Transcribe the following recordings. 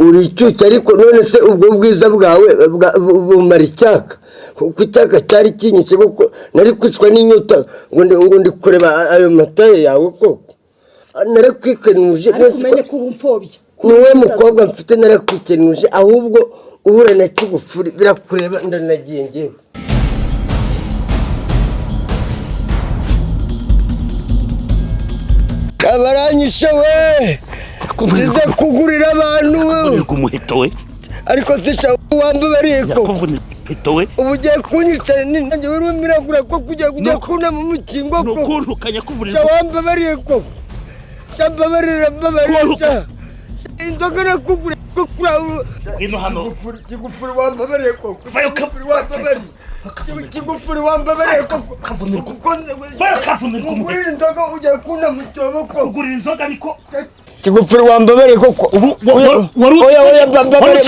uri icyuki ariko none se ubwo bwiza bwawe bumara icyaka kuko icyaka cyari kinyice kuko nari kwicwa n'inyota ngo ndi kureba ayo mataye yawe koko narakwikenuje umenye ko ubumfobya niwe mukobwa mfite narakwikenuje ahubwo uhura na Kigufuri birakureba ndanagiye ngewe kabaranyishe we nziza kugurira abantu umuheto we ariko sisha wambabariye ko umuheto we ubu ugiye kunyica nanjye wirumiragura ko kujya kuna mu mukingo ko nukuntukanya kuburira wambabariye ko shambabarira mbabarira indoga nakugura ko kura ino hano Kigufuri wambabariye ko vayo Kigufuri wambabariye Kigufuri wambabariye ko kavunirwa vayo kavunirwa umugurira indoga ujya kuna mu cyobo ko kugurira inzoga ariko Kigufuri wambabariye koko ubu oya bambabarira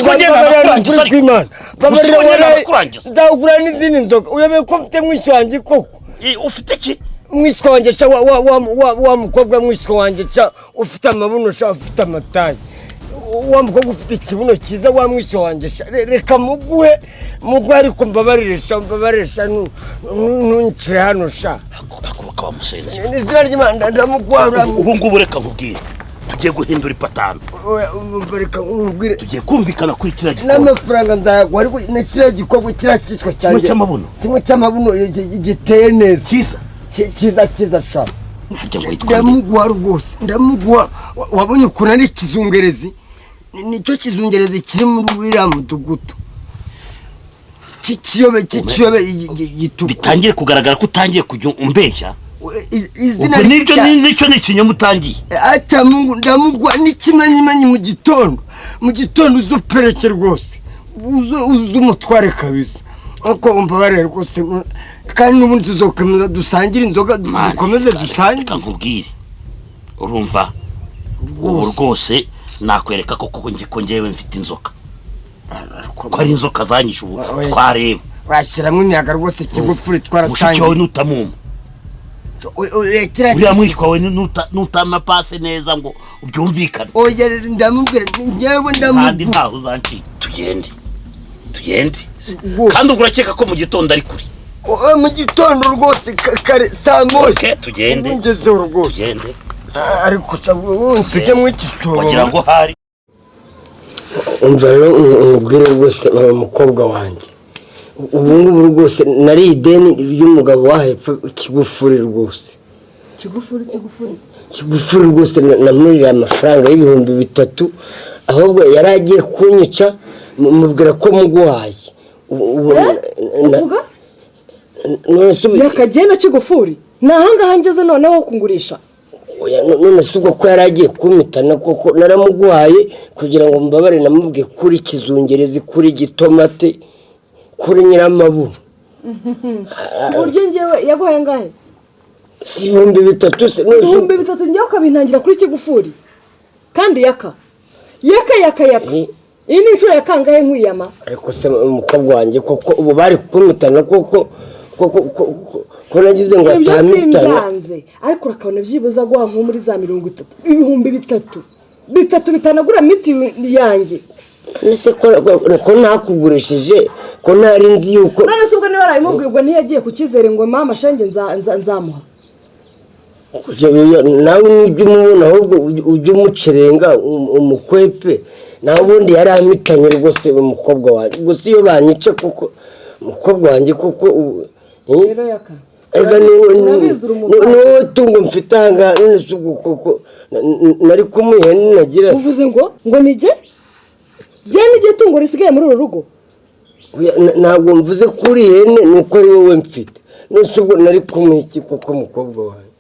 ndagura n'izindi nzoga uyobe ko mfite mwisho wanjye koko ufite ki mwisho wanjye cha wa mukobwa mwisho wanjye cha ufite amabuno cha ufite amatayi wa mukobwa ufite ikibuno cyiza wa mwisho wanjye reka muguhe ariko mbabaririsha nuncire hano sha akuruka bamusenze izina ry'Imana ndamugwara ubu ngubu reka nkubwire tugiye guhindura ipatano reka umubwire tugiye kumvikana kuri kiriya gikorwa n'amafaranga nzayagwa ariko na kiriya gikorwa kiracishwa cyane kimwe cy'amabuno giteye neza cyiza sha ndamugwa rwose wabonye ukuntu ari ikizungerezi nicyo kizungerezi kiri muri uriya mudugudu kiyobe gituku bitangire kugaragara ko utangiye kujya umbeshya izina nicyo ni ikinyoma utangiye ata mungu ndamugwa n'ikimenyimenyi mu gitondo uzupereke rwose uzumutware kabisa uko umbabarire rwose kandi n'ubundi tuzokomeza dusangire inzoga dukomeze dusangire nkubwire urumva ubu rwose nakwereka ko ngewe mfite inzoka ko ari inzoka zanyishe ubu twareba washyiramo imiyaga rwose Kigufuri twarasangiye mushiki wawe nutamuma uriya mwishywa wawe nutamapase neza ngo ubyumvikane oya ndamubwira ngewe kandi ntaho uzancika tugende kandi ubwo urakeka ko mu gitondo ari kuri mu gitondo rwose kare saa moya tugende ngezeho rwose tugende ariko nsige mw'igitondo wagira ngo hari umva rero umubwire rwose umukobwa wanjye ubu ngubu rwose nari ideni ry'umugabo wahepfa Kigufuri rwose Kigufuri rwose namuririye amafaranga y'ibihumbi 3 ahubwo yari agiye kunyica mubwira ko muguhaye uvuga yakagenda Kigufuri nahangaha ngeze noneho kungurisha none sugo ko yari agiye kumitana koko naramuguhaye kugira ngo mbabare namubwiye kuri kizungerezi kuri gitomate kuri nyiramabuno buryo ngewe yaguhaye ngahe si ibihumbi 3 se ibihumbi 3 njye ukabintangira kuri Kigufuri kandi yaka iyi ni inshuro yakangahe nkwiyama ariko se umukobwa wanjye koko ubu bari kumitana koko nagize ngo atamitana ariko urakabona byibuza guha nko muri za 30 ibihumbi 3 bitanagura miti yanjye nese ko nakugurishije ko nari nzi yuko none subwo niba arayimubwirwa ntiyagiye kukizere ngo mama shange nzamuha nawe n'ujya umubona ahubwo ujya umucerenga umukwepe nawe ubundi yari amitanye rwose umukobwa wanjye gusa iyo banyice kuko umukobwa wanjye kuko rero yaka niwowe tungo mfite ahangaha none si ubwo koko nari kumuha ninagira uvuze ngo nijye nijye tungo risigaye muri uru rugo ntabwo mvuze kuri ihene nuko ari wowe mfite none si ubwo nari kumuha iki koko umukobwa wanjye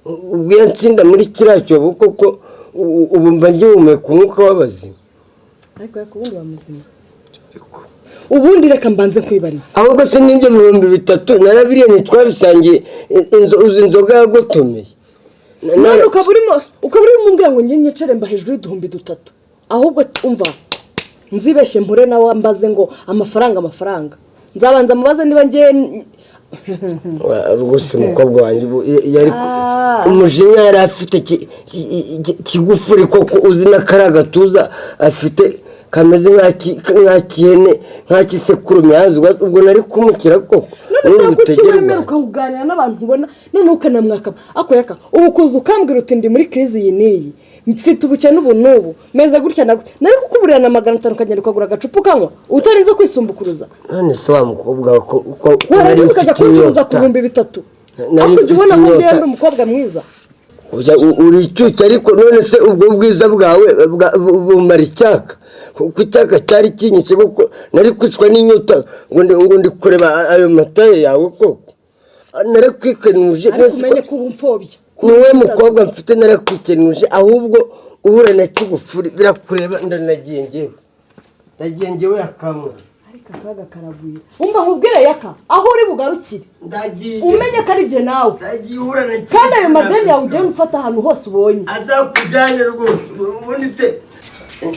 ubwo yatsinda muri kiriya cyobo koko ubu mba ngihumeka umwuka w'abazima ariko yakubundi wa muzima ubundi reka mbanze kwibariza ahubwo se n'ibyo 300 narabiriye ntitwabisangiye inzoga yagotomeye none ukaburi mumbwira ngo njye nyecere mba hejuru y'uduhumbi 3 ahubwo umva nzibeshye mpure nawe mbaze ngo amafaranga nzabanza mubaze niba njye rwose umukobwa wanjye yari umujinya yari afite kigufuri koko uzi n'akari agatuza afite kameze nk'akihene nk'akisekurume yazi ubwo nari kumukira koko none se kuki wemera ukaganira n'abantu ubona none ukanamwakama ako yaka ubu kuza ukambwira uti ndi muri crise iyi n'iyi mfite ubukene ubu n'ubu meze gutya na gutya nari kukuburira na 500 ukagenda ukagura agacupa ukanywa utarinze kwisumbukuruza none se wa mukobwa ko nari ukajya kuncuruza ku 3,000 ako ubona ko ndi umukobwa mwiza uri icyuki ariko none se ubwo bwiza bwawe bumara icyaka kuko icyaka cyari kinyice kuko nari kwicwa n'inyota ngo ndi kureba ayo mataye yawe koko narakwikenuje ariko umenye ko ubumfobya niwe mukobwa mfite narakwikenuje ahubwo uhura na kigufuri birakureba ndanagiye ngewe yakamwe ariko akaga karagwira umva nkubwire yaka aho uri bugarukire ndagiye umenye ko ari je nawe ndagiye uhura na kandi ayo madeni yawe uje mufata ahantu hose ubonye azakujyane rwose ubundi se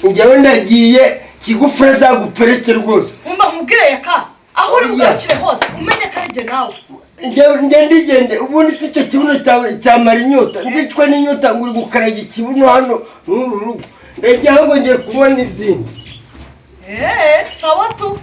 ngewe ndagiye kigufuri azagupereke rwose umva nkubwire yaka aho uri bugarukire hose umenye ko ari je nawe ndigende ubundi si icyo kibuno cyawe cyamara inyota nzicwa n'inyota ngo uri gukaraga ikibuno hano n'uru rugo ndagiye ahubwo ngiye kubona izindi sawa tu